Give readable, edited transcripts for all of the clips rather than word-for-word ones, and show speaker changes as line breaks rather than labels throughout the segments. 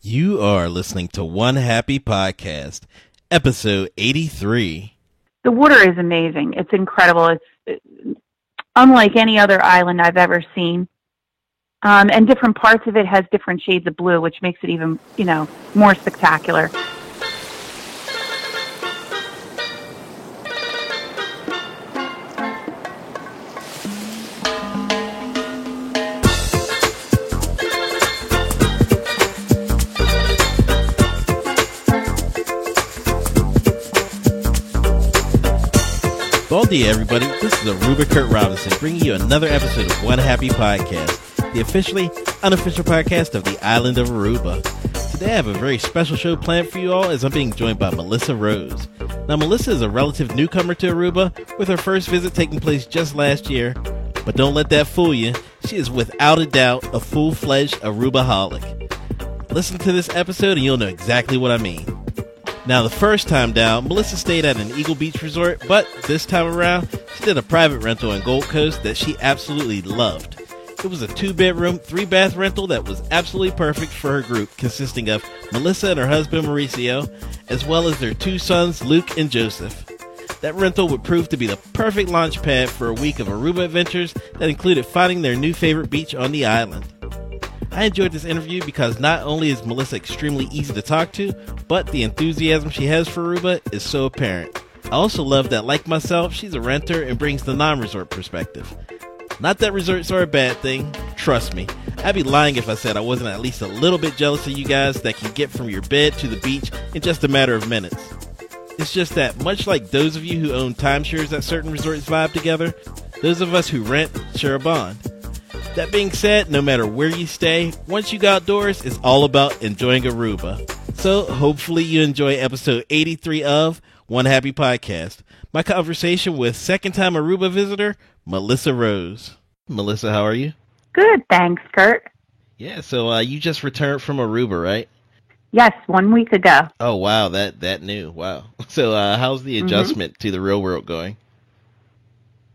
You are listening to One Happy Podcast, episode 83.
The water is amazing. It's incredible. It's unlike any other island I've ever seen. And different parts of it has different shades of blue, which makes it even, more spectacular.
Bon dia, everybody. This is Aruba Kurt Robinson bringing you another episode of One Happy Podcast, the officially unofficial podcast of the island of Aruba. Today I have a very special show planned for you all as I'm being joined by Melissa Rose. Now, Melissa is a relative newcomer to Aruba, with her first visit taking place just last year. But don't let that fool you. She is without a doubt a full-fledged Aruba-holic. Listen to this episode and you'll know exactly what I mean. Now, the first time down, Melissa stayed at an Eagle Beach resort, but this time around, she did a private rental on Gold Coast that she absolutely loved. It was a 2-bedroom, 3-bath rental that was absolutely perfect for her group, consisting of Melissa and her husband Mauricio, as well as their 2 sons, Luke and Joseph. That rental would prove to be the perfect launch pad for a week of Aruba adventures that included finding their new favorite beach on the island. I enjoyed this interview because not only is Melissa extremely easy to talk to, but the enthusiasm she has for Aruba is so apparent. I also love that, like myself, she's a renter and brings the non-resort perspective. Not that resorts are a bad thing, trust me. I'd be lying if I said I wasn't at least a little bit jealous of you guys that can get from your bed to the beach in just a matter of minutes. It's just that, much like those of you who own timeshares at certain resorts vibe together, those of us who rent share a bond. That being said, no matter where you stay, once you go outdoors, it's all about enjoying Aruba. So, hopefully you enjoy episode 83 of One Happy Podcast, my conversation with second-time Aruba visitor, Melissa Rose. Melissa, how are you?
Good, thanks, Kurt.
Yeah, so you just returned from Aruba, right?
Yes, 1 week ago.
Oh, wow, that new, wow. So, how's the adjustment to the real world going?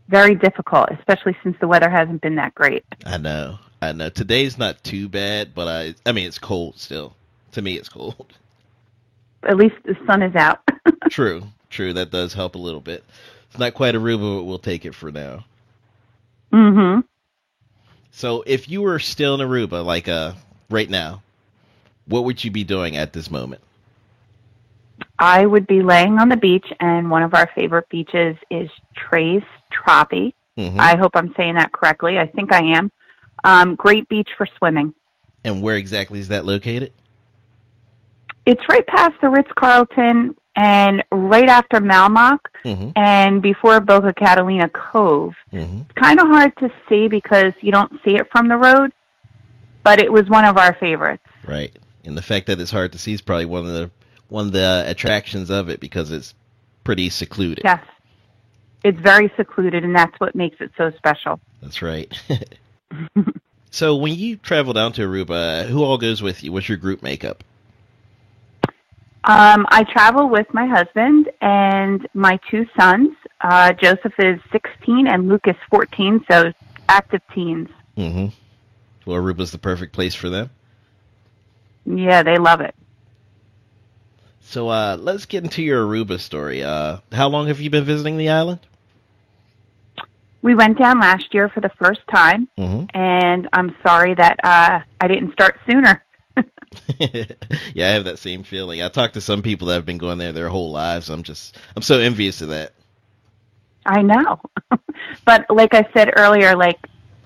Very difficult, especially since the weather hasn't been that great.
I know. Today's not too bad, but I mean, it's cold still. To me, it's cold.
At least the sun is out.
True. That does help a little bit. It's not quite Aruba, but we'll take it for now.
Mm-hmm.
So if you were still in Aruba, like right now, what would you be doing at this moment?
I would be laying on the beach, and one of our favorite beaches is Tres Trapi. Mm-hmm. I hope I'm saying that correctly. I think I am. Great beach for swimming.
And where exactly is that located?
It's right past the Ritz-Carlton and right after Malmock and before Boca Catalina Cove. Mm-hmm. It's kind of hard to see because you don't see it from the road, but it was one of our favorites.
Right. And the fact that it's hard to see is probably one of the attractions of it because it's pretty secluded.
Yes. It's very secluded, and that's what makes it so special.
That's right. So when you travel down to Aruba, who all goes with you? What's your group makeup?
I travel with my husband and my 2 sons. Joseph is 16 and Luke is 14, so active teens.
Mm-hmm. Well, Aruba's the perfect place for them.
Yeah, they love it.
So let's get into your Aruba story. How long have you been visiting the island?
We went down last year for the first time, and I'm sorry that I didn't start sooner.
Yeah, I have that same feeling. I talked to some people that have been going there their whole lives. I'm so envious of that.
I know. But like I said earlier,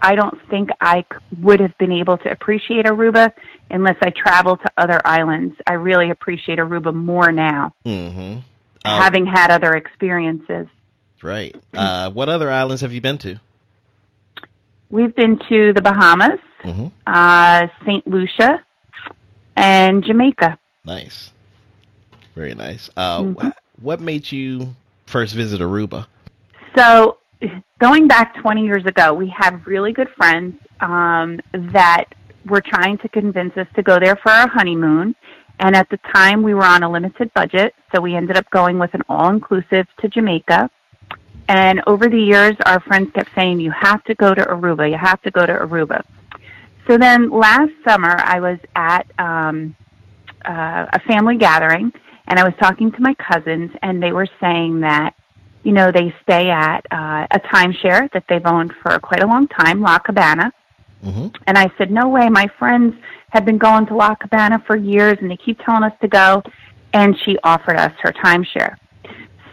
I don't think I would have been able to appreciate Aruba unless I traveled to other islands. I really appreciate Aruba more now, having had other experiences.
Right. What other islands have you been to?
We've been to the Bahamas, St. Lucia, and Jamaica.
Nice. Very nice. What made you first visit Aruba?
So, going back 20 years ago, we had really good friends that were trying to convince us to go there for our honeymoon. And at the time, we were on a limited budget, so we ended up going with an all-inclusive to Jamaica. And over the years, our friends kept saying, you have to go to Aruba, you have to go to Aruba. So then last summer, I was at a family gathering, and I was talking to my cousins, and they were saying that, you know, they stay at a timeshare that they've owned for quite a long time, La Cabana.
Mm-hmm.
And I said, no way, my friends have been going to La Cabana for years, and they keep telling us to go. And she offered us her timeshare.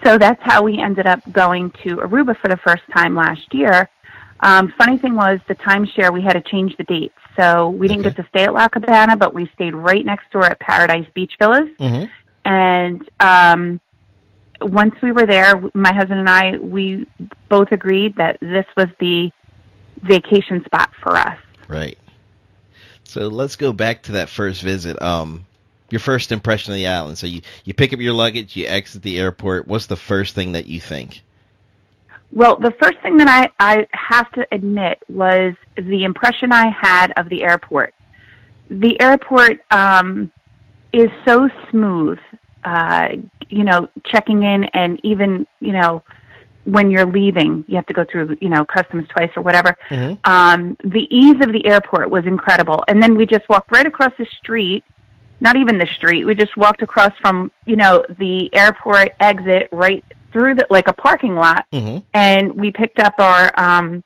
So that's how we ended up going to Aruba for the first time last year. Funny thing was, the timeshare, we had to change the dates. So we didn't get to stay at La Cabana, but we stayed right next door at Paradise Beach Villas.
Mm-hmm.
And once we were there, my husband and I, we both agreed that this was the vacation spot for us.
Right. So let's go back to that first visit. Your first impression of the island. So you pick up your luggage, you exit the airport. What's the first thing that you think?
Well, the first thing that I have to admit was the impression I had of the airport. The airport is so smooth, you know, checking in, and even, you know, when you're leaving, you have to go through, you know, customs twice or whatever.
Mm-hmm.
The ease of the airport was incredible. And then we just walked right across the street, not even the street, we just walked across from, you know, the airport exit right through like a parking lot.
Mm-hmm.
And we picked up our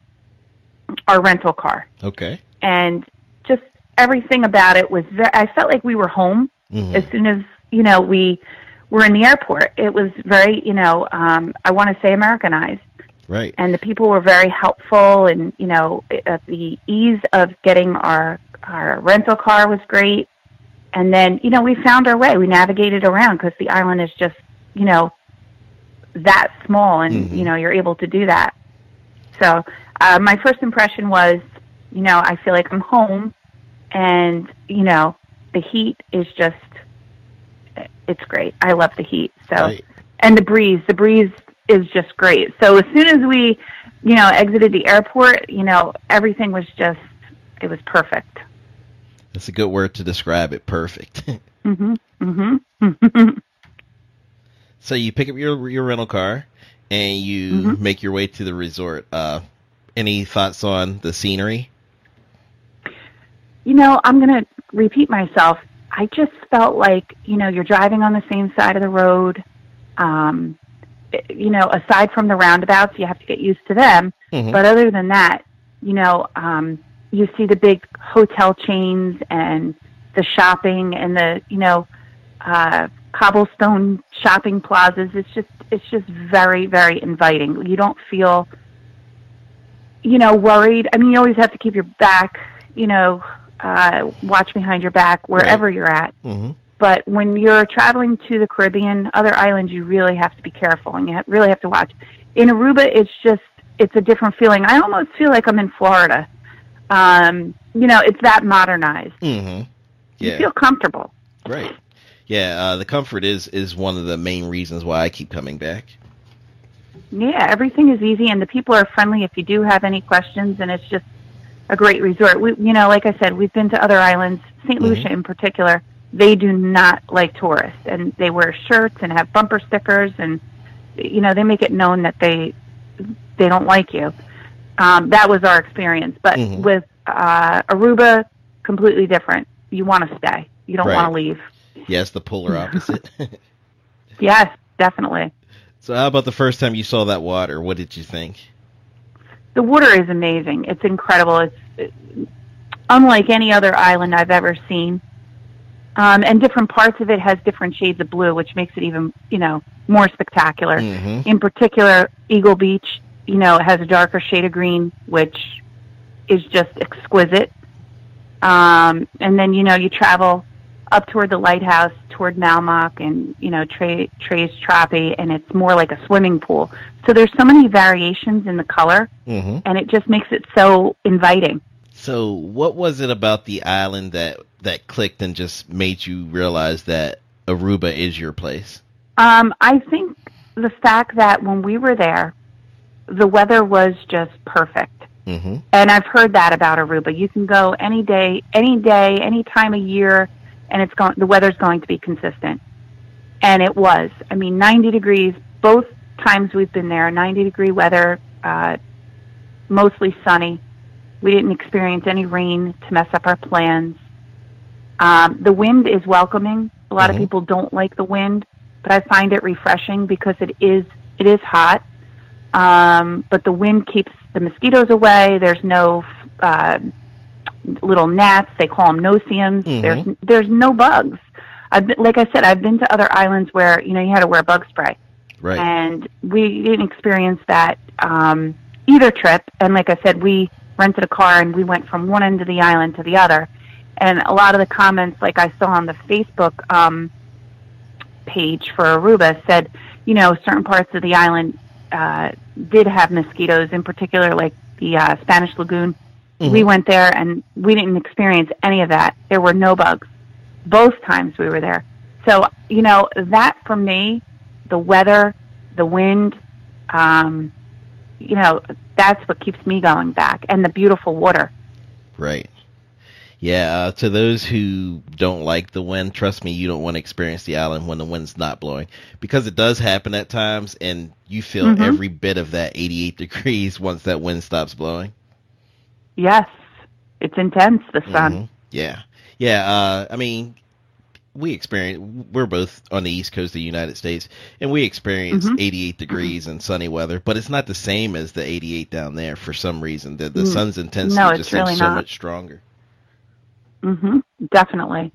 rental car.
Okay.
And just everything about it was I felt like we were home.
Mm-hmm.
As soon as, you know, we were in the airport. It was very, you know, I want to say Americanized.
Right.
And the people were very helpful, and, you know, the ease of getting our rental car was great. And then, you know, we found our way. We navigated around because the island is just, you know, that small, and,
mm-hmm.
you know, you're able to do that. So my first impression was, you know, I feel like I'm home, and, you know, the heat is just, it's great. I love the heat. So,
right.
And the breeze is just great. So as soon as we, you know, exited the airport, you know, everything was just, it was perfect.
That's a good word to describe it. Perfect.
Mm-hmm. Mm-hmm.
So you pick up your rental car and you
mm-hmm.
make your way to the resort. Any thoughts on the scenery?
You know, I'm going to repeat myself. I just felt like, you know, you're driving on the same side of the road. You know, aside from the roundabouts, you have to get used to them.
Mm-hmm.
But other than that, you know, you see the big hotel chains and the shopping and the, you know, cobblestone shopping plazas. It's just very, very inviting. You don't feel, you know, worried. I mean, you always have to keep your back, you know, watch behind your back wherever
right.
you're at.
Mm-hmm.
But when you're traveling to the Caribbean, other islands, you really have to be careful, and you really have to watch. In Aruba, it's a different feeling. I almost feel like I'm in Florida. You know, it's that modernized.
Mm-hmm. Yeah.
You feel comfortable.
Right. Yeah, the comfort is one of the main reasons why I keep coming back.
Yeah, everything is easy, and the people are friendly if you do have any questions, and it's just a great resort. We, you know, like I said, we've been to other islands, St. Lucia
mm-hmm.
in particular. They do not like tourists, and they wear shirts and have bumper stickers, and, you know, they make it known that they don't like you. That was our experience. But
mm-hmm.
with Aruba, completely different. You want to stay. You don't
right.
want to leave.
Yes, the polar opposite.
Yes, definitely.
So how about the first time you saw that water? What did you think?
The water is amazing. It's incredible. It's unlike any other island I've ever seen. And different parts of it has different shades of blue, which makes it even, you know, more spectacular.
Mm-hmm.
In particular, Eagle Beach, you know, it has a darker shade of green, which is just exquisite. And then, you know, you travel up toward the lighthouse, toward Malmock and, you know, Tres Trapi, and it's more like a swimming pool. So there's so many variations in the color,
mm-hmm.
and it just makes it so inviting.
So what was it about the island that clicked and just made you realize that Aruba is your place?
I think the fact that when we were there, the weather was just perfect.
Mm-hmm.
And I've heard that about Aruba. You can go any day, any time of year, and the weather's going to be consistent. And it was. I mean, 90 degrees, both times we've been there, 90-degree weather, mostly sunny. We didn't experience any rain to mess up our plans. The wind is welcoming. A lot of
Mm-hmm.
people don't like the wind, but I find it refreshing because it is hot. But the wind keeps the mosquitoes away. There's no little gnats. They call them no-see-ums.
Mm-hmm.
There's no bugs. Like I said, I've been to other islands where you had to wear bug spray,
Right.
and we didn't experience that either trip. And like I said, we rented a car and we went from one end of the island to the other. And a lot of the comments, like I saw on the Facebook page for Aruba, said, certain parts of the island did have mosquitoes, in particular, like the Spanish Lagoon.
Mm-hmm.
We went there and we didn't experience any of that. There were no bugs both times we were there. So, that for me, the weather, the wind, that's what keeps me going back, and the beautiful water.
Right. Yeah, to those who don't like the wind, trust me, you don't want to experience the island when the wind's not blowing, because it does happen at times, and you feel
Mm-hmm.
every bit of that 88 degrees once that wind stops blowing.
Yes, it's intense, the sun.
Mm-hmm. Yeah. Yeah, we're both on the East Coast of the United States, and we experience
Mm-hmm.
88 degrees and sunny weather, but it's not the same as the 88 down there for some reason. The sun's intensity
No, it's
just
really
seems so
not.
much stronger.
Mm-hmm. Definitely.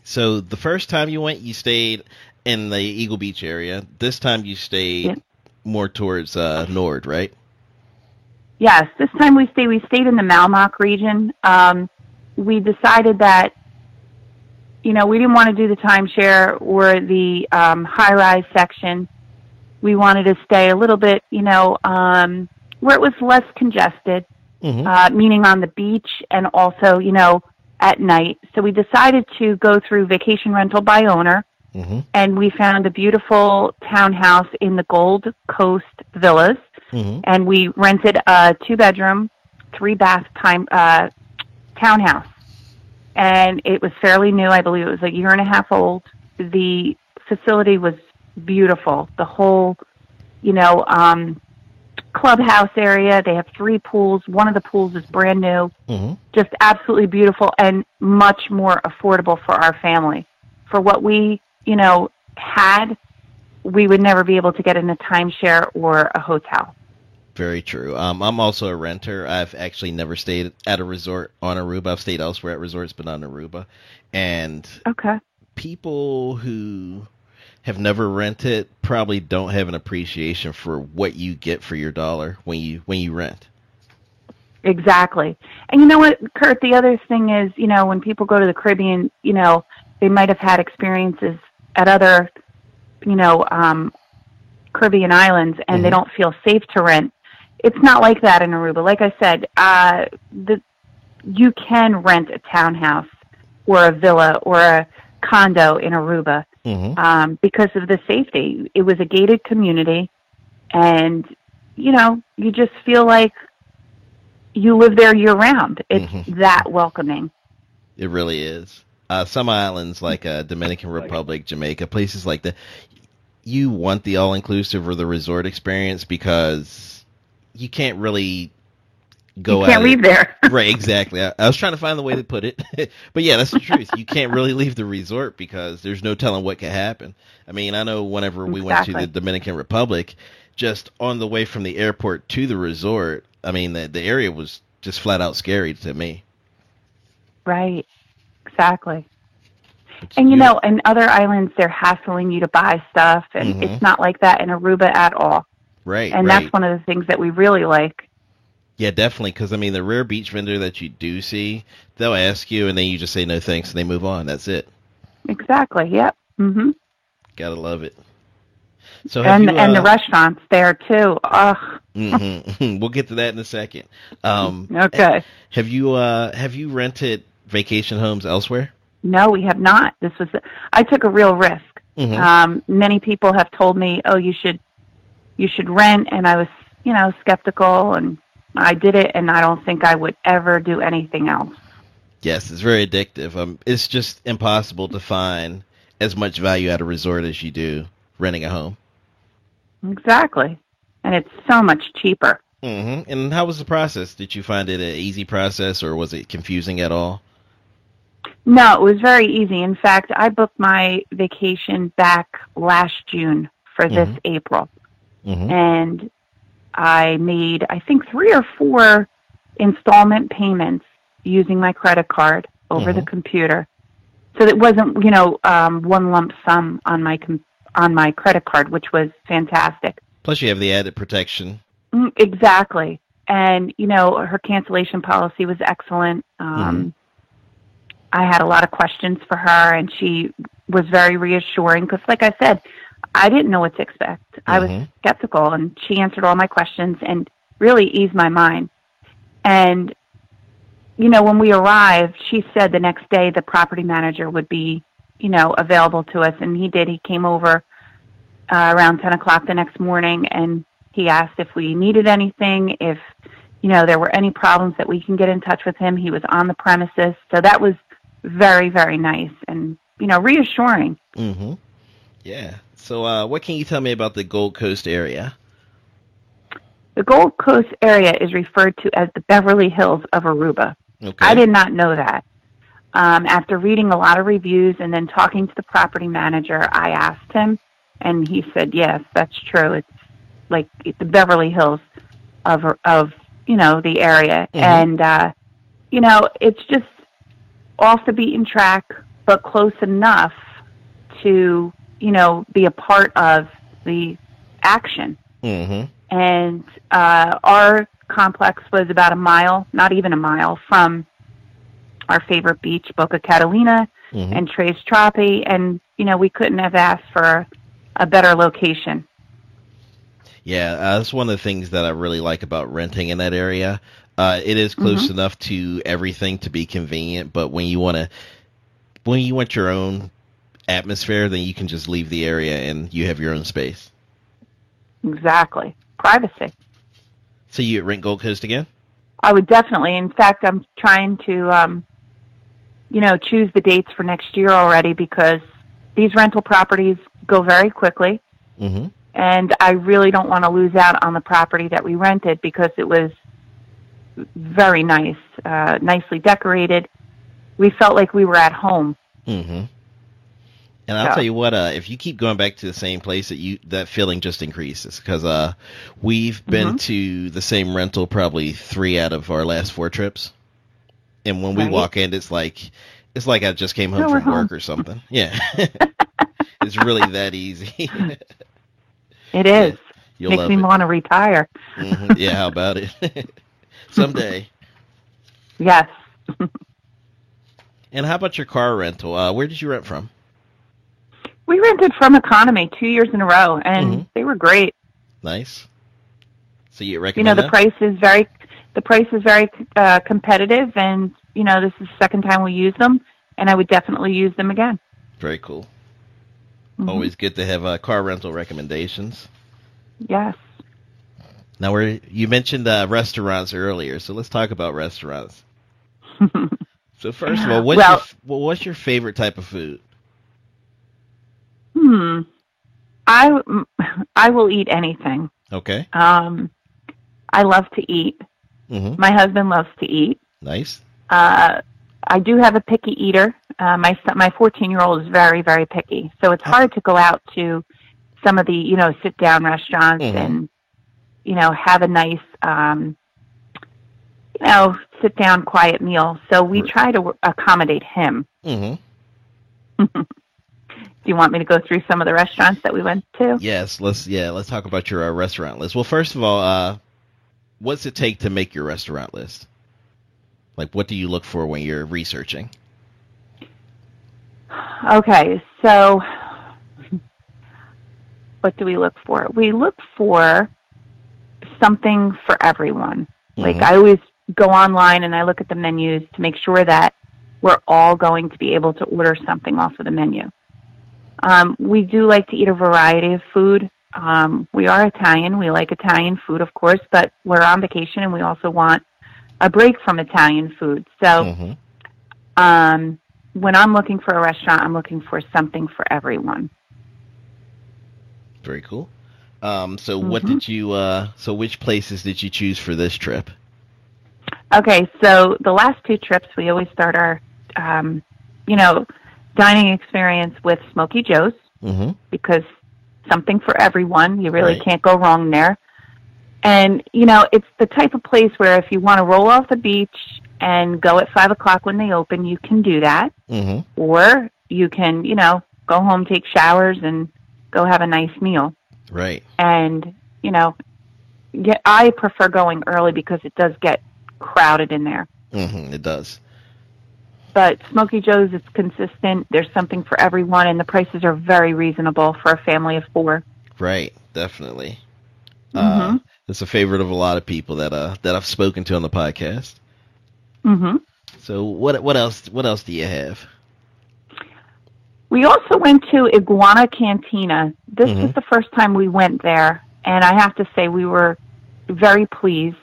So the first time you went, you stayed in the Eagle Beach area. This time you stayed more towards Nord, right?
Yes, this time we stayed in the Malmock region. We decided that, we didn't want to do the timeshare or the high-rise section. We wanted to stay a little bit, where it was less congested,
Mm-hmm.
meaning on the beach and also, at night. So we decided to go through vacation rental by owner,
Mm-hmm.
and we found a beautiful townhouse in the Gold Coast Villas.
Mm-hmm.
And we rented a 2-bedroom, 3-bath townhouse. And it was fairly new. I believe it was a year and a half old. The facility was beautiful. The whole, clubhouse area. They have 3 pools. One of the pools is brand new.
Mm-hmm.
Just absolutely beautiful and much more affordable for our family. For what we, had, we would never be able to get in a timeshare or a hotel.
Very true. I'm also a renter. I've actually never stayed at a resort on Aruba. I've stayed elsewhere at resorts, but not on Aruba. And
Okay.
people who have never rented probably don't have an appreciation for what you get for your dollar when you rent.
Exactly. And you know what, Kurt, the other thing is, when people go to the Caribbean, they might have had experiences at other, Caribbean islands, and
Mm-hmm.
they don't feel safe to rent. It's not like that in Aruba. Like I said, you can rent a townhouse or a villa or a condo in Aruba
Mm-hmm.
because of the safety. It was a gated community, and, you just feel like you live there year-round. It's
Mm-hmm.
that welcoming.
It really is. Some islands like Dominican Republic, Jamaica, places like that, you want the all-inclusive or the resort experience because you can't really go
You can't
out.
leave there.
Right, exactly. I was trying to find the way to put it. But yeah, that's the truth. You can't really leave the resort because there's no telling what could happen. I mean, I know whenever we went to the Dominican Republic, just on the way from the airport to the resort, I mean, the area was just flat out scary to me.
Right. Exactly.
It's
And,
beautiful.
in other islands, they're hassling you to buy stuff, and
Mhm.
it's not like that in Aruba at all.
Right,
And
right.
that's one of the things that we really like.
Yeah, definitely. Because, I mean, the rare beach vendor that you do see, they'll ask you, and then you just say no thanks, and they move on. That's it.
Exactly. Yep. Hmm.
Gotta love it. So have
And the restaurants there, too. Ugh.
Mhm. We'll get to that in a second.
Okay.
Have you rented vacation homes elsewhere?
No, we have not. I took a real risk.
Mhm.
Many people have told me, "Oh, you should rent," and I was, skeptical, and I did it, and I don't think I would ever do anything else.
Yes, it's very addictive. It's just impossible to find as much value at a resort as you do renting a home.
Exactly, and it's so much cheaper.
Hmm. And how was the process? Did you find it an easy process, or was it confusing at all?
No, it was very easy. In fact, I booked my vacation back last June for this April. And I made, I think, 3 or 4 installment payments using my credit card over the computer. So it wasn't, one lump sum on my credit card, which was fantastic.
Plus you have the added protection.
Exactly. And, her cancellation policy was excellent. I had a lot of questions for her, and she was very reassuring because, like I said, I didn't know what to expect. I was skeptical, and she answered all my questions and really eased my mind. And, when we arrived, she said the next day the property manager would be, available to us, and he did. He came over around 10 o'clock the next morning, and he asked if we needed anything, if, there were any problems that we can get in touch with him. He was on the premises. So that was very, very nice and, reassuring.
Yeah. So what can you tell me about the Gold Coast area?
The Gold Coast area is referred to as the Beverly Hills of Aruba.
Okay.
I did not know that. After reading a lot of reviews and then talking to the property manager, I asked him, and he said, yes, that's true. It's like the Beverly Hills of the area. And, it's just off the beaten track, but close enough to, be a part of the action. And our complex was about a mile, not even a mile, from our favorite beach, Boca Catalina and Tres Trapi. And, we couldn't have asked for a better location.
Yeah, that's one of the things that I really like about renting in that area. It is close enough to everything to be convenient, but when you want your own atmosphere, then you can just leave the area and you have your own space.
Exactly. Privacy.
So you rent Gold Coast again?
I would definitely. In fact, I'm trying to, choose the dates for next year already because these rental properties go very quickly. And I really don't want to lose out on the property that we rented because it was very nice, nicely decorated. We felt like we were at home.
And I'll tell you what, if you keep going back to the same place, that feeling just increases because we've been to the same rental probably 3 out of our last 4 trips. And when we walk in, it's like I just came home from work or something. Yeah. It's really that easy.
It is.
Yeah,
makes me want to retire.
Yeah, how about it? Someday.
Yes.
And how about your car rental? Where did you rent from?
We rented from Economy 2 years in a row, and they were great.
Nice. So you recommend
the price is very competitive, and this is the second time we use them, and I would definitely use them again.
Very cool. Always good to have car rental recommendations.
Yes.
Now, you mentioned restaurants earlier, so let's talk about restaurants. So first of all, what's your favorite type of food?
I will eat anything.
Okay.
I love to eat. My husband loves to eat.
Nice.
I do have a picky eater. My 14-year-old is very, very picky. So it's hard to go out to some of the, sit-down restaurants and, have a nice, sit-down quiet meal. So we try to accommodate him. Do you want me to go through some of the restaurants that we went to?
Yes, let's talk about your restaurant list. Well, first of all, what's it take to make your restaurant list? Like, what do you look for when you're researching? Okay,
so what do we look for? We look for something for everyone. Like, I always go online and I look at the menus to make sure that we're all going to be able to order something off of the menu. We do like to eat a variety of food. We are Italian. We like Italian food, of course, but we're on vacation and we also want a break from Italian food. So when I'm looking for a restaurant, I'm looking for something for everyone.
Very cool. So what did you, so which places did you choose for this trip?
Okay, so the last 2 trips, we always start our, dining experience with Smoky Joe's, because something for everyone. You really can't go wrong there. And, it's the type of place where if you want to roll off the beach and go at 5 o'clock when they open, you can do that. Or you can, go home, take showers, and go have a nice meal.
Right.
And, I prefer going early because it does get crowded in there.
It does.
But Smoky Joe's, it's consistent. There's something for everyone, and the prices are very reasonable for a family of 4.
Right, definitely. It's a favorite of a lot of people that I've spoken to on the podcast. So what else do you have?
We also went to Iguana Cantina. This was the first time we went there, and I have to say we were very pleased.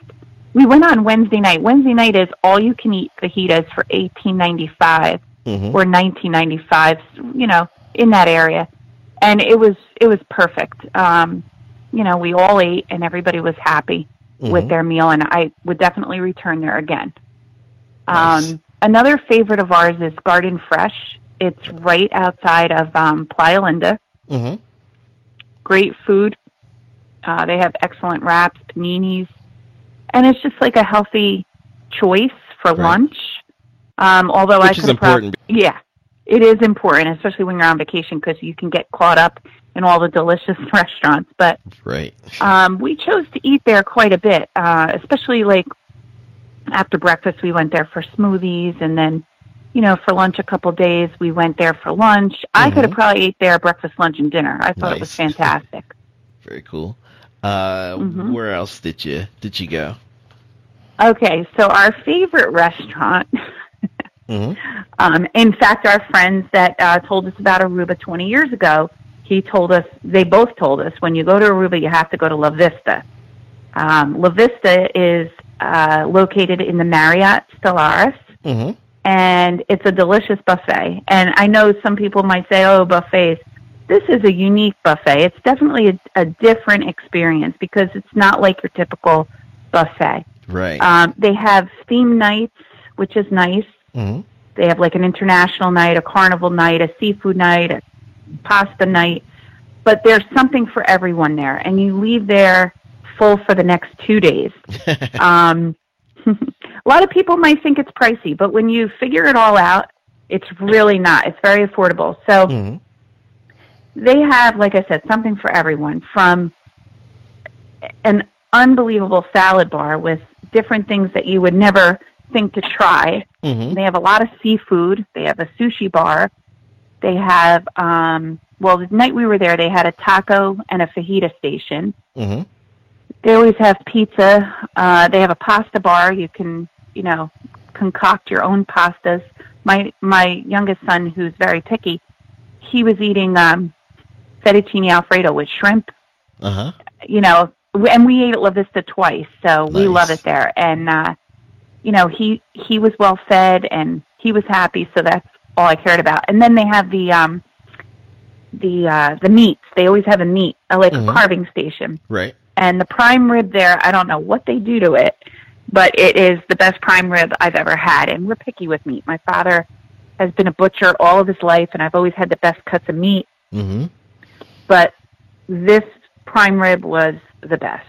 We went on Wednesday night. Wednesday night is all-you-can-eat fajitas for $18.95 or $19.95, in that area. And it was perfect. We all ate, and everybody was happy with their meal, and I would definitely return there again. Nice. Another favorite of ours is Garden Fresh. It's right outside of Playa Linda. Great food. They have excellent wraps, paninis. And it's just like a healthy choice for lunch. Although
Which is important.
Yeah, it is important, especially when you're on vacation, because you can get caught up in all the delicious restaurants. But we chose to eat there quite a bit, especially like after breakfast we went there for smoothies, and then for lunch a couple days we went there for lunch. I could have probably ate there breakfast, lunch, and dinner. I thought it was fantastic.
Very cool. Where else did you go?
Okay, so our favorite restaurant, in fact, our friends that told us about Aruba 20 years ago, they both told us, when you go to Aruba, you have to go to La Vista. La Vista is located in the Marriott Stellaris, and it's a delicious buffet. And I know some people might say, oh, buffets. This is a unique buffet. It's definitely a different experience because it's not like your typical buffet.
Right.
They have theme nights, which is nice. They have like an international night, a carnival night, a seafood night, a pasta night. But there's something for everyone there, and you leave there full for the next 2 days. A lot of people might think it's pricey, but when you figure it all out, it's really not. It's very affordable. So they have, like I said, something for everyone, from an unbelievable salad bar with different things that you would never think to try. They have a lot of seafood. They have a sushi bar. They have, the night we were there, they had a taco and a fajita station. They always have pizza. They have a pasta bar. You can, concoct your own pastas. My youngest son, who's very picky, he was eating fettuccine Alfredo with shrimp. And we ate at La Vista twice, so we love it there. And he was well fed and he was happy, so that's all I cared about. And then they have the meats. They always have a meat, like a carving station.
Right.
And the prime rib there, I don't know what they do to it, but it is the best prime rib I've ever had. And we're picky with meat. My father has been a butcher all of his life, and I've always had the best cuts of meat. But this prime rib was the best.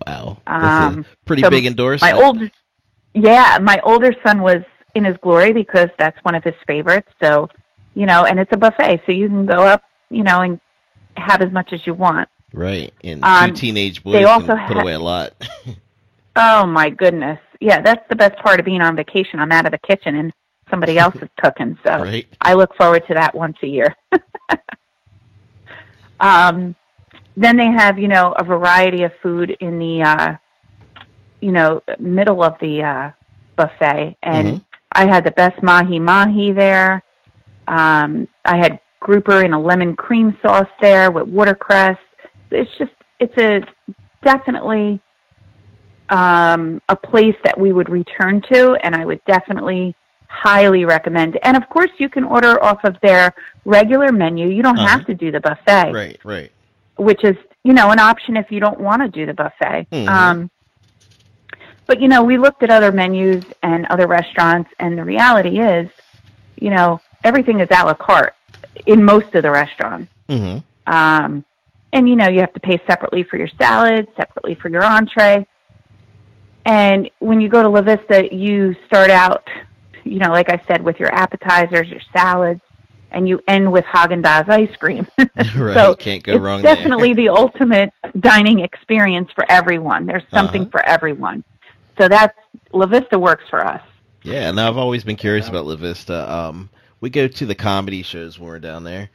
Wow. That's a pretty big endorsement.
My older son was in his glory because that's one of his favorites. So, and it's a buffet, so you can go up, and have as much as you want.
Right. And 2 teenage boys can put away a lot.
Oh, my goodness. Yeah, that's the best part of being on vacation. I'm out of the kitchen and somebody else is cooking. So I look forward to that once a year. Then they have, a variety of food in the, middle of the buffet. And I had the best mahi-mahi there. I had grouper in a lemon cream sauce there with watercress. It's definitely a place that we would return to, and I would definitely highly recommend. And of course, you can order off of their regular menu. You don't have to do the buffet.
Right.
Which is, an option if you don't want to do the buffet. But, we looked at other menus and other restaurants, and the reality is, everything is a la carte in most of the restaurants.
Mm-hmm.
And, you have to pay separately for your salad, separately for your entree. And when you go to La Vista, you start out, like I said, with your appetizers, your salads, and you end with Haagen-Dazs ice cream.
Right,
so
can't go wrong
there. It's definitely the ultimate dining experience for everyone. There's something for everyone. So La Vista works for us.
Yeah, and I've always been curious about La Vista. We go to the comedy shows when we're down there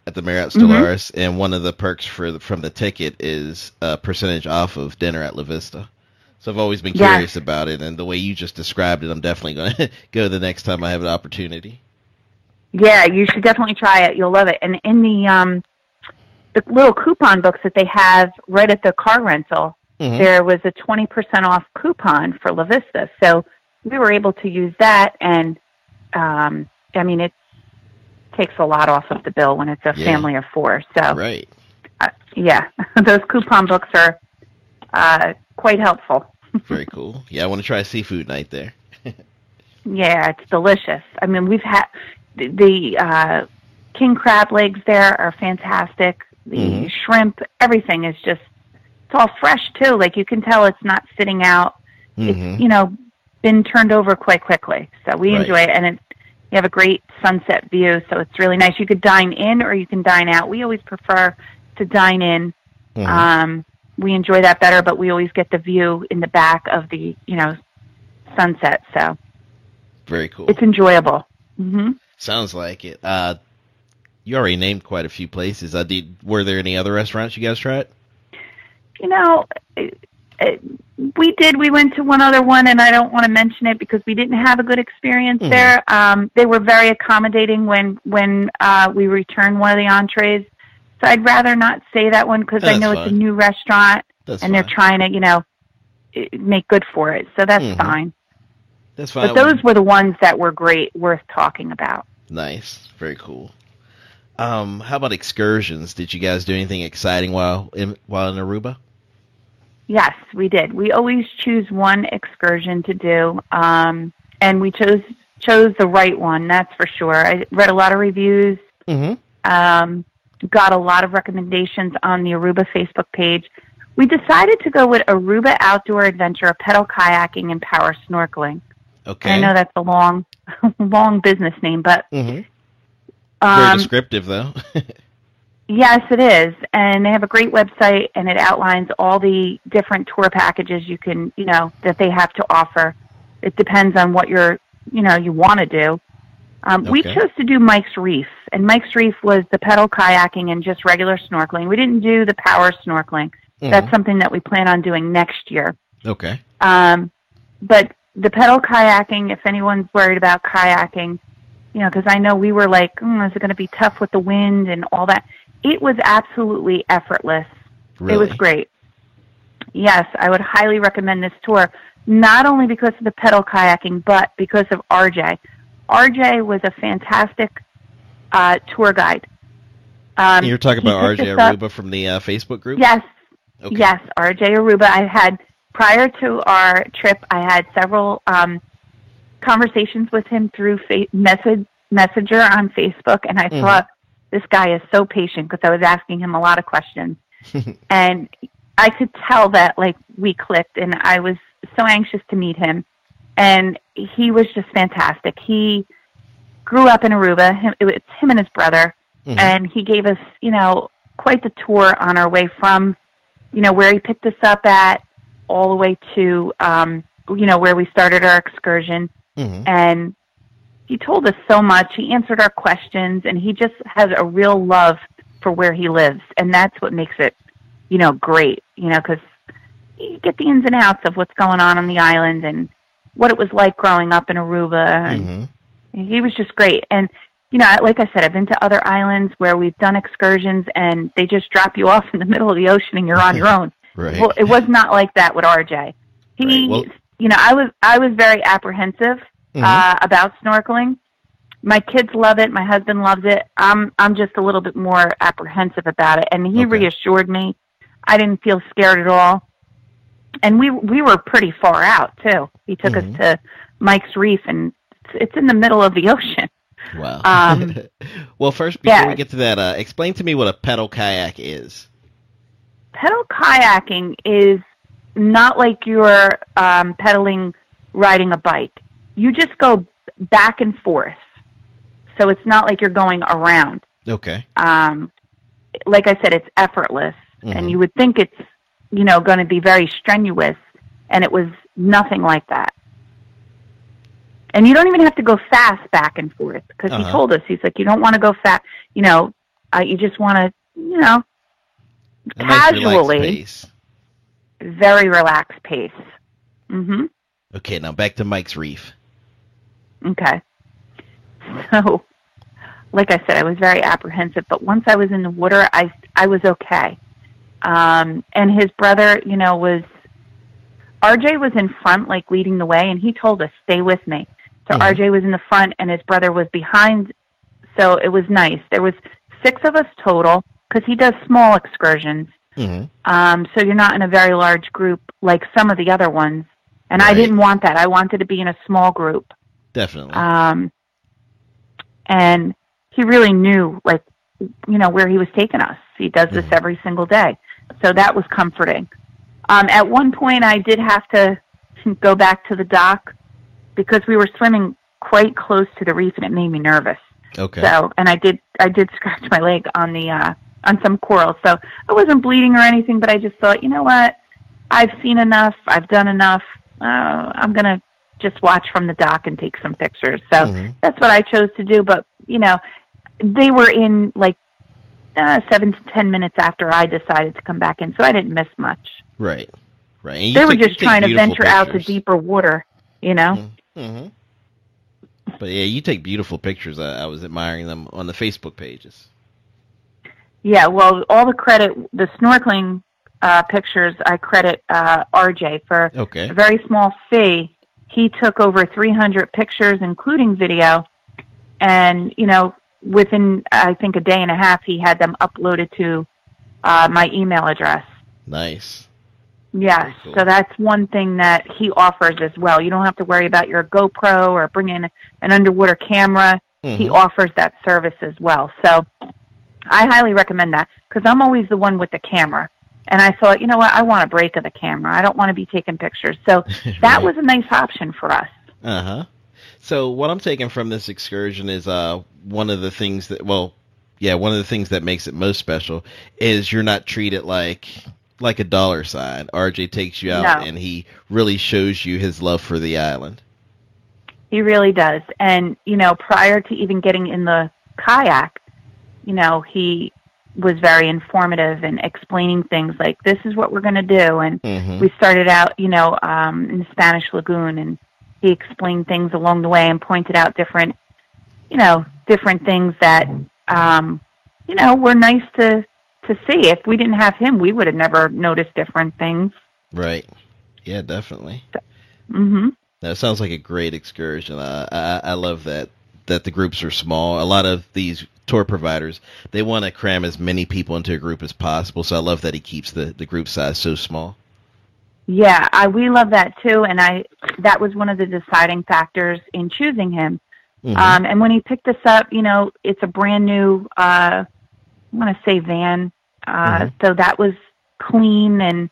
at the Marriott Stellaris, and one of the perks from the ticket is a percentage off of dinner at La Vista. So I've always been curious about it, and the way you just described it, I'm definitely going to go the next time I have an opportunity. Yeah,
you should definitely try it. You'll love it. And in the little coupon books that they have right at the car rental, there was a 20% off coupon for La Vista. So we were able to use that, and it takes a lot off of the bill when it's a family of four. So
right.
Those coupon books are quite helpful.
Very cool. Yeah, I want to try a seafood night there.
Yeah, it's delicious. We've had the king crab legs there are fantastic. The shrimp, everything is it's all fresh too. Like you can tell it's not sitting out. It's, been turned over quite quickly. So we enjoy it, and you have a great sunset view, so it's really nice. You could dine in or you can dine out. We always prefer to dine in. We enjoy that better, but we always get the view in the back of the, sunset. So
very cool.
It's enjoyable.
Sounds like it. You already named quite a few places. Were there any other restaurants you guys tried?
We did. We went to one other one, and I don't want to mention it because we didn't have a good experience there. They were very accommodating when we returned one of the entrees. So I'd rather not say that one because I know it's a new restaurant, and they're trying to, make good for it. So that's fine.
That's fine.
But those were the ones that were great, worth talking about.
Nice. Very cool. How about excursions? Did you guys do anything exciting while in Aruba?
Yes, we did. We always choose one excursion to do, and we chose the right one, that's for sure. I read a lot of reviews, got a lot of recommendations on the Aruba Facebook page. We decided to go with Aruba Outdoor Adventure, pedal kayaking, and power snorkeling.
Okay.
I know that's a long, long business name, but
very descriptive, though.
Yes, it is, and they have a great website, and it outlines all the different tour packages you can, that they have to offer. It depends on what you want to do. We chose to do Mike's Reef, and Mike's Reef was the pedal kayaking and just regular snorkeling. We didn't do the power snorkeling. That's something that we plan on doing next year.
Okay.
But the pedal kayaking, if anyone's worried about kayaking, because I know we were like, is it going to be tough with the wind and all that? It was absolutely effortless.
Really?
It was great. Yes, I would highly recommend this tour, not only because of the pedal kayaking, but because of RJ. RJ was a fantastic tour guide.
You're talking about RJ Aruba from the Facebook group?
Yes.
Okay.
Yes, RJ Aruba. Prior to our trip, I had several conversations with him through Messenger on Facebook, and I thought, this guy is so patient because I was asking him a lot of questions. And I could tell that, we clicked, and I was so anxious to meet him. And he was just fantastic. He grew up in Aruba. It's him and his brother. And he gave us, quite the tour on our way from, where he picked us up at all the way to, where we started our excursion. And he told us so much. He answered our questions, and he just has a real love for where he lives. And that's what makes it, great, because you get the ins and outs of what's going on the island and what it was like growing up in Aruba. And he was just great. And, like I said, I've been to other islands where we've done excursions, and they just drop you off in the middle of the ocean and you're on your own.
Right.
Well, it was not like that with RJ. I was very apprehensive about snorkeling. My kids love it. My husband loves it. I'm just a little bit more apprehensive about it. And he reassured me. I didn't feel scared at all. And we were pretty far out too. He took us to Mike's Reef, and it's in the middle of the ocean.
Wow. Well, first, before we get to that, explain to me what a pedal kayak is.
Pedal kayaking is not like you're pedaling, riding a bike. You just go back and forth. So it's not like you're going around.
Okay.
Like I said, it's effortless. Mm-hmm. And you would think it's, going to be very strenuous. And it was nothing like that. And you don't even have to go fast back and forth. Because he told us, he's like, you don't want to go fast. You just want to, casually.
Nice
very relaxed pace. Mm-hmm.
Okay, now back to Mike's Reef.
Okay. So, like I said, I was very apprehensive, but once I was in the water, I was okay. And his brother, RJ was in front, like leading the way, and he told us, stay with me. So RJ was in the front, and his brother was behind, so it was nice. There was 6 of us total, because he does small excursions. Mm-hmm. So you're not in a very large group like some of the other ones. And right. I didn't want that. I wanted to be in a small group.
Definitely.
And he really knew, where he was taking us. He does this every single day. So that was comforting. At one point, I did have to go back to the dock because we were swimming quite close to the reef, and it made me nervous.
Okay.
So, and I did scratch my leg on some coral. So I wasn't bleeding or anything, but I just thought, you know what? I've seen enough. I've done enough. I'm going to just watch from the dock and take some pictures. So that's what I chose to do. But, they were in 7 to 10 minutes after I decided to come back in. So I didn't miss much.
Right. Right.
They were just trying to venture out to deeper water,
Mm-hmm. But yeah, you take beautiful pictures. I was admiring them on the Facebook pages.
Yeah, well, all the credit, the snorkeling pictures, I credit RJ for a very small fee. He took over 300 pictures, including video, and, within, I think, a day and a half, he had them uploaded to my email address.
Nice.
Yes, cool. So that's one thing that he offers as well. You don't have to worry about your GoPro or bring in an underwater camera. Mm-hmm. He offers that service as well. So I highly recommend that because I'm always the one with the camera. And I thought, you know what, I want a break of the camera. I don't want to be taking pictures. So that was a nice option for us.
Uh-huh. So what I'm taking from this excursion is one of the things that makes it most special is you're not treated like a dollar sign. RJ takes you out and he really shows you his love for the island.
He really does. And, prior to even getting in the kayak, he was very informative and explaining things like, this is what we're going to do. And we started out, in the Spanish Lagoon, and he explained things along the way and pointed out different things that, were nice to see. If we didn't have him, we would have never noticed different things.
Right. Yeah, definitely.
Mm-hmm.
That sounds like a great excursion. I love that the groups are small. A lot of these tour providers, they want to cram as many people into a group as possible. So I love that he keeps the group size so small.
Yeah, we love that too. And that was one of the deciding factors in choosing him. Mm-hmm. And when he picked us up, it's a brand new, I want to say van. So that was clean. And,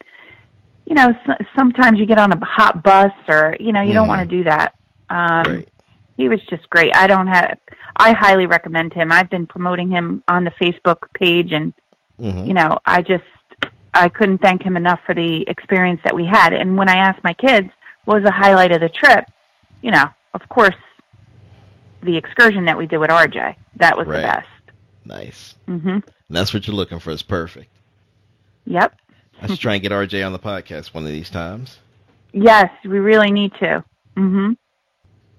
sometimes you get on a hot bus or, you don't want to do that.
Right.
He was just great. I highly recommend him. I've been promoting him on the Facebook page, and, I couldn't thank him enough for the experience that we had. And when I asked my kids what was the highlight of the trip, of course, the excursion that we did with RJ, that was the best.
Nice.
Mm-hmm.
And that's what you're looking for. It's perfect.
Yep.
I should try and get RJ on the podcast one of these times.
Yes, we really need to. Mm-hmm.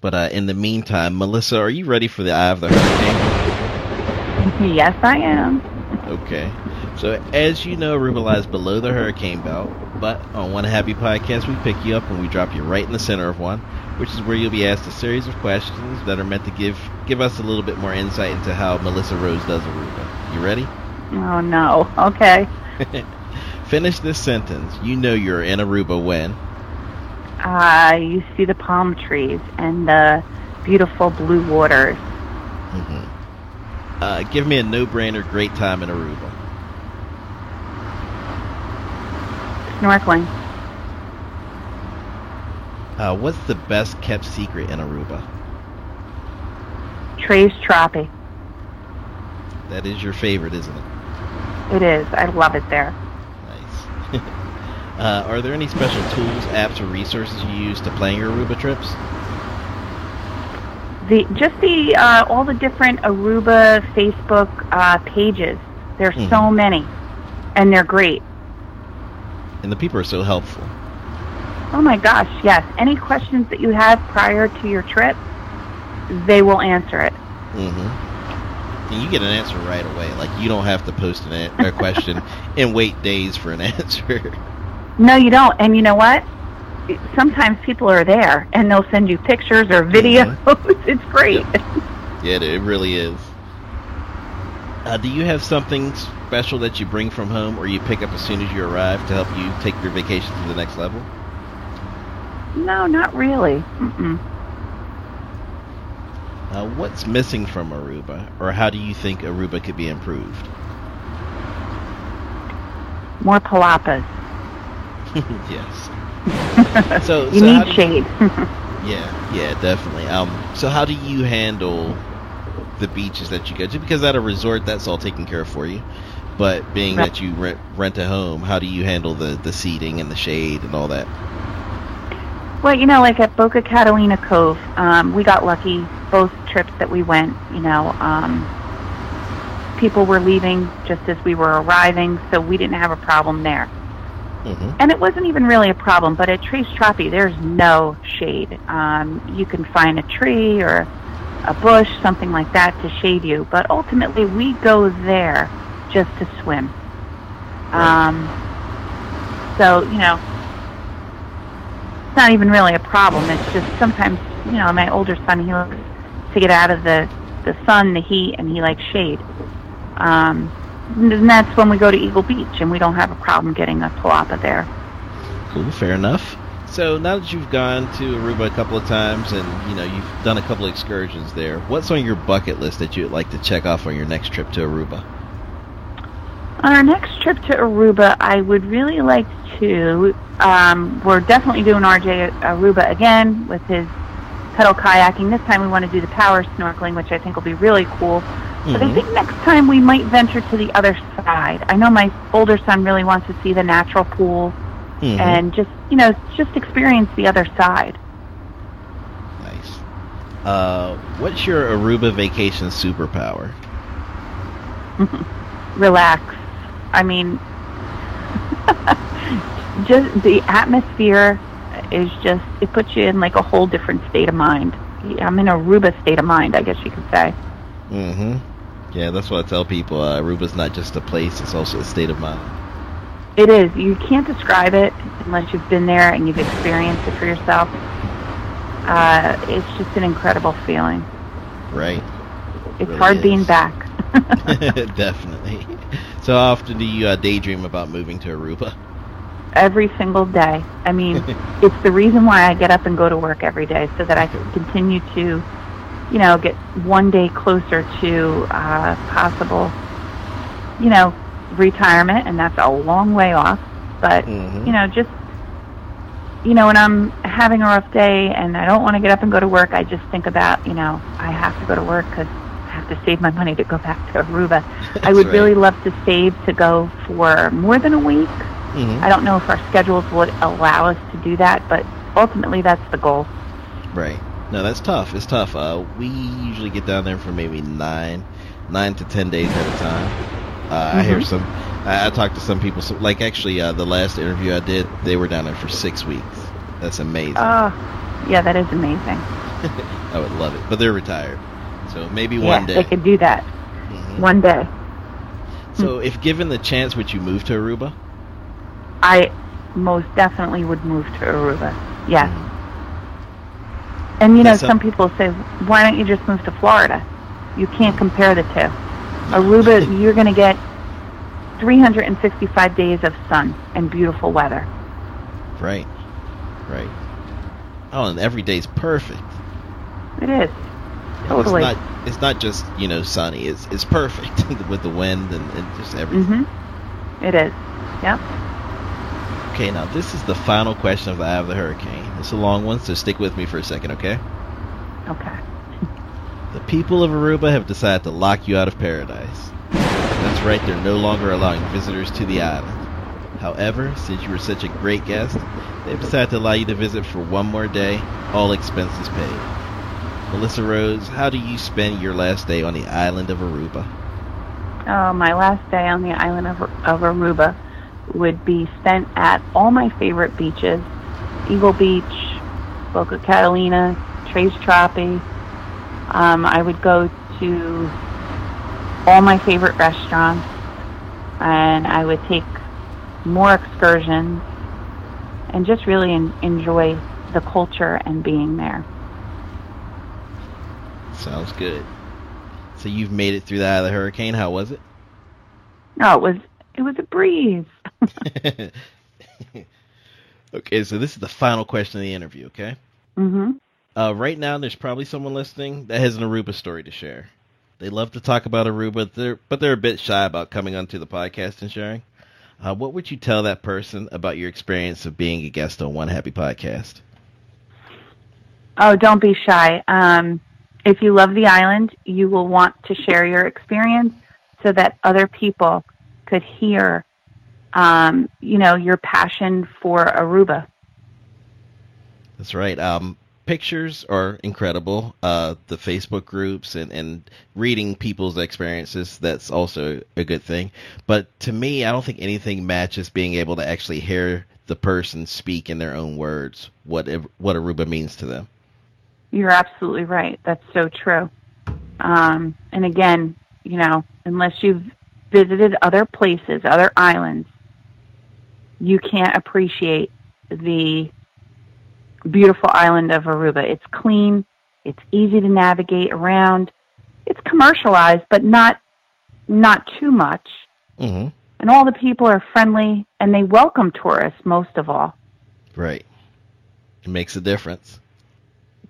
But in the meantime, Melissa, are you ready for the Eye of the Hurricane?
Yes, I am.
Okay. So, as you know, Aruba lies below the hurricane belt, but on One Happy Podcast, we pick you up and we drop you right in the center of one, which is where you'll be asked a series of questions that are meant to give us a little bit more insight into how Melissa Rose does Aruba. You ready?
Oh, no. Okay.
Finish this sentence. You know you're in Aruba when?
You see the palm trees and the beautiful blue waters.
Mm-hmm. Give me a no-brainer great time in Aruba.
Snorkeling.
What's the best kept secret in Aruba?
Tres Tropi.
That is your favorite, isn't it?
It is. I love it there.
Nice. Are there any special tools, apps, or resources you use to plan your Aruba trips?
All the different Aruba Facebook pages. There's so many, and they're great.
And the people are so helpful.
Oh my gosh, yes. Any questions that you have prior to your trip, they will answer it.
And you get an answer right away. Like, you don't have to post a question and wait days for an answer. No, you don't.
And you know what? Sometimes people are there, and they'll send you pictures or videos. It's great.
Yep. Yeah, it really is. Do you have something special that you bring from home or you pick up as soon as you arrive to help you take your vacation to the next level?
No, not really.
What's missing from Aruba, or how do you think Aruba could be improved?
More palapas.
Yes. So
you need shade.
Yeah, definitely. So how do you handle the beaches that you go to? Because at a resort, that's all taken care of for you. But being that you rent a home, how do you handle the seating and the shade and all that?
Well, like at Boca Catalina Cove, we got lucky both trips that we went. People were leaving just as we were arriving, so we didn't have a problem there. And it wasn't even really a problem, but at Tres Tropi, there's no shade. You can find a tree or a bush, something like that, to shade you. But ultimately, we go there just to swim. So, it's not even really a problem. It's just sometimes, my older son, he likes to get out of the sun, the heat, and he likes shade. And that's when we go to Eagle Beach, and we don't have a problem getting a palapa there.
Cool, fair enough. So now that you've gone to Aruba a couple of times and, you've done a couple of excursions there, what's on your bucket list that you'd like to check off on your next trip to Aruba?
On our next trip to Aruba, I would really like to, we're definitely doing RJ Aruba again with his pedal kayaking. This time we want to do the power snorkeling, which I think will be really cool. But I think next time we might venture to the other side. I know my older son really wants to see the natural pool and just experience the other side.
Nice. What's your Aruba vacation superpower?
Relax. I mean, just the atmosphere is it puts you in like a whole different state of mind. I'm in Aruba state of mind, I guess you could say.
Yeah, that's what I tell people. Aruba's not just a place, it's also a state of mind.
It is. You can't describe it unless you've been there and you've experienced it for yourself. It's just an incredible feeling.
Right.
It's really hard being back.
Definitely. So how often do you daydream about moving to Aruba?
Every single day. I mean, it's the reason why I get up and go to work every day, so that I can continue to get one day closer to possible, retirement, and that's a long way off. But, just, when I'm having a rough day and I don't want to get up and go to work, I just think about, I have to go to work because I have to save my money to go back to Aruba. I would really love to save to go for more than a week. I don't know if our schedules would allow us to do that, but ultimately that's the goal.
Right. No, that's tough. It's tough. We usually get down there for maybe 9 to 10 days at a time. I hear I talked to some people, like actually the last interview I did, they were down there for 6 weeks. That's amazing.
Oh, yeah, that is amazing.
I would love it. But they're retired. So maybe one day.
They could do that. One day.
So if given the chance, would you move to Aruba?
I most definitely would move to Aruba. Yes. And, some people say, why don't you just move to Florida? You can't compare the two. Aruba, you're going to get 365 days of sun and beautiful weather.
Right. Oh, and every day's perfect.
It is. Totally.
It's not just, sunny. It's perfect with the wind and just everything.
Mm-hmm. It is. Yep.
Okay, now this is the final question of the Eye of the Hurricane. It's a long one, so stick with me for a second, okay?
Okay.
The people of Aruba have decided to lock you out of paradise. That's right, they're no longer allowing visitors to the island. However, since you were such a great guest, they've decided to allow you to visit for one more day, all expenses paid. Melissa Rose, how do you spend your last day on the island of Aruba?
Oh, my last day on the island of Aruba would be spent at all my favorite beaches: Eagle Beach, Boca Catalina, Tres Trapi. I would go to all my favorite restaurants, and I would take more excursions and just really enjoy the culture and being there.
Sounds good. So you've made it through the Eye of the Hurricane. How was it?
No, it was a breeze.
Okay, so this is the final question of the interview, okay?
Mm-hmm.
Right now, there's probably someone listening that has an Aruba story to share. They love to talk about Aruba, but they're a bit shy about coming onto the podcast and sharing. What would you tell that person about your experience of being a guest on One Happy Podcast?
Oh, don't be shy. If you love the island, you will want to share your experience so that other people could hear, your passion for Aruba.
That's right. Pictures are incredible. The Facebook groups and reading people's experiences, that's also a good thing. But to me, I don't think anything matches being able to actually hear the person speak in their own words what Aruba means to them.
You're absolutely right. That's so true. And again, unless you've visited other places, other islands, you can't appreciate the beautiful island of Aruba. It's clean. It's easy to navigate around. It's commercialized, but not too much.
Mm-hmm.
And all the people are friendly, and they welcome tourists most of all.
Right. It makes a difference.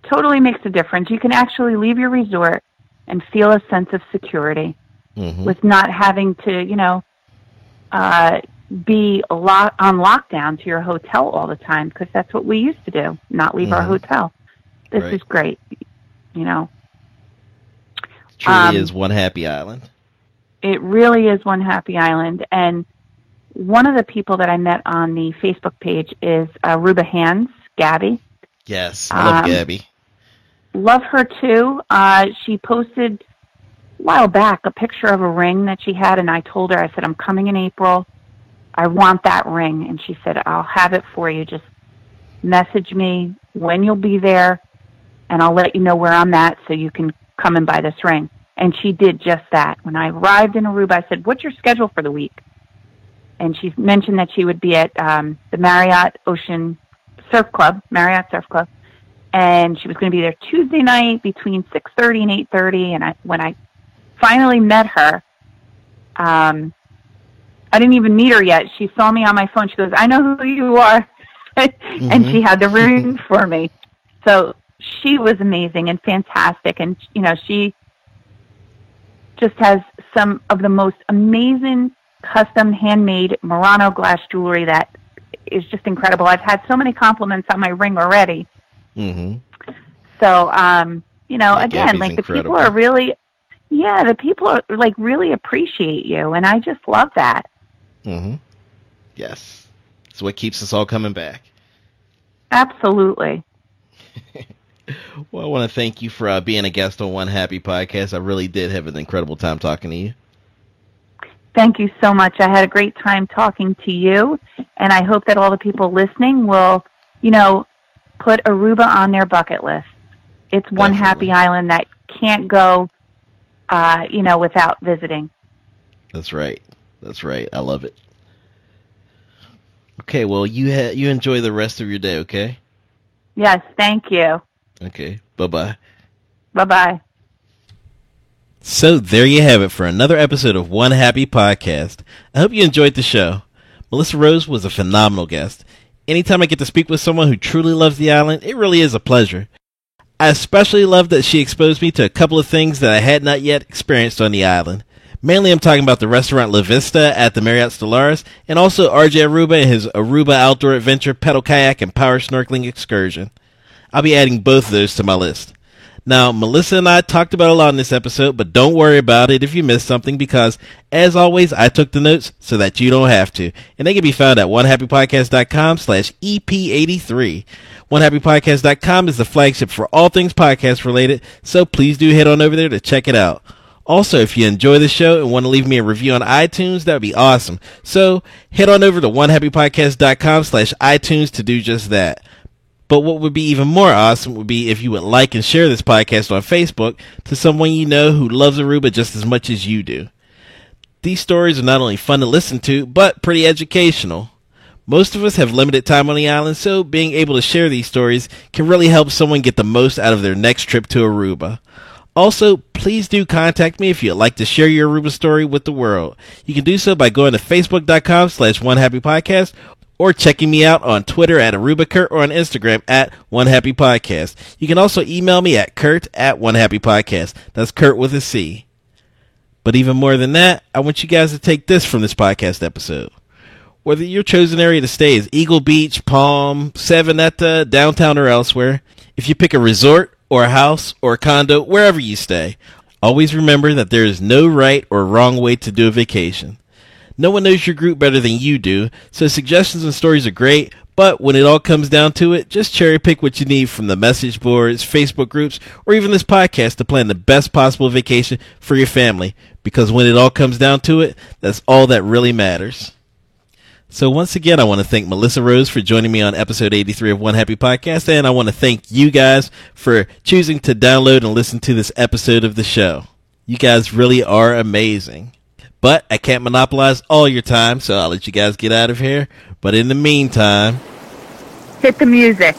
Totally makes a difference. You can actually leave your resort and feel a sense of security with not having to, be on lockdown to your hotel all the time, because that's what we used to do, not leave our hotel. This is great, Truly
is one happy island.
It really is one happy island. And one of the people that I met on the Facebook page is Aruba Hands, Gabby.
Yes, I love Gabby.
Love her too. She posted a while back a picture of a ring that she had, and I told her, I said, I'm coming in April. I want that ring. And she said, I'll have it for you. Just message me when you'll be there, and I'll let you know where I'm at so you can come and buy this ring. And she did just that. When I arrived in Aruba, I said, what's your schedule for the week? And she mentioned that she would be at the Marriott Surf Club, and she was going to be there Tuesday night between 6:30 and 8:30. And when I finally met her, I didn't even meet her yet. She saw me on my phone. She goes, I know who you are. And she had the ring for me. So she was amazing and fantastic. And, she just has some of the most amazing custom handmade Murano glass jewelry that is just incredible. I've had so many compliments on my ring already.
Mm-hmm.
So, again,
Gabby's
like
incredible.
the people are really, the people are like really appreciate you. And I just love that.
Mm-hmm. Yes. It's what keeps us all coming back.
Absolutely.
Well, I want to thank you for being a guest on One Happy Podcast. I really did have an incredible time talking to you.
Thank you so much. I had a great time talking to you, and I hope that all the people listening will, put Aruba on their bucket list. It's one happy island that can't go, without visiting.
That's right. I love it. Okay, well, you enjoy the rest of your day, okay?
Yes, thank you.
Okay, bye-bye.
Bye-bye.
So there you have it for another episode of One Happy Podcast. I hope you enjoyed the show. Melissa Rose was a phenomenal guest. Anytime I get to speak with someone who truly loves the island, it really is a pleasure. I especially love that she exposed me to a couple of things that I had not yet experienced on the island. Mainly I'm talking about the restaurant La Vista at the Marriott Stellaris, and also RJ Aruba and his Aruba Outdoor Adventure pedal kayak and power snorkeling excursion. I'll be adding both of those to my list. Now, Melissa and I talked about a lot in this episode, but don't worry about it if you missed something because, as always, I took the notes so that you don't have to. And they can be found at onehappypodcast.com/EP83. Onehappypodcast.com is the flagship for all things podcast related, so please do head on over there to check it out. Also, if you enjoy the show and want to leave me a review on iTunes, that would be awesome. So, head on over to onehappypodcast.com/iTunes to do just that. But what would be even more awesome would be if you would like and share this podcast on Facebook to someone you know who loves Aruba just as much as you do. These stories are not only fun to listen to, but pretty educational. Most of us have limited time on the island, so being able to share these stories can really help someone get the most out of their next trip to Aruba. Also, please do contact me if you'd like to share your Aruba story with the world. You can do so by going to facebook.com/onehappypodcast or checking me out on Twitter at ArubaKurt or on Instagram at OneHappyPodcast. You can also email me at Kurt@OneHappyPodcast. That's Kurt with a C. But even more than that, I want you guys to take this from this podcast episode. Whether your chosen area to stay is Eagle Beach, Palm, Savanetta, downtown, or elsewhere, if you pick a resort or a house or a condo, wherever you stay, always remember that there is no right or wrong way to do a vacation. No one knows your group better than you do, so suggestions and stories are great, but when it all comes down to it, just cherry pick what you need from the message boards, Facebook groups, or even this podcast to plan the best possible vacation for your family, because when it all comes down to it, that's all that really matters. So once again, I want to thank Melissa Rose for joining me on episode 83 of One Happy Podcast, and I want to thank you guys for choosing to download and listen to this episode of the show. You guys really are amazing. But I can't monopolize all your time, so I'll let you guys get out of here. But in the meantime,
hit the music.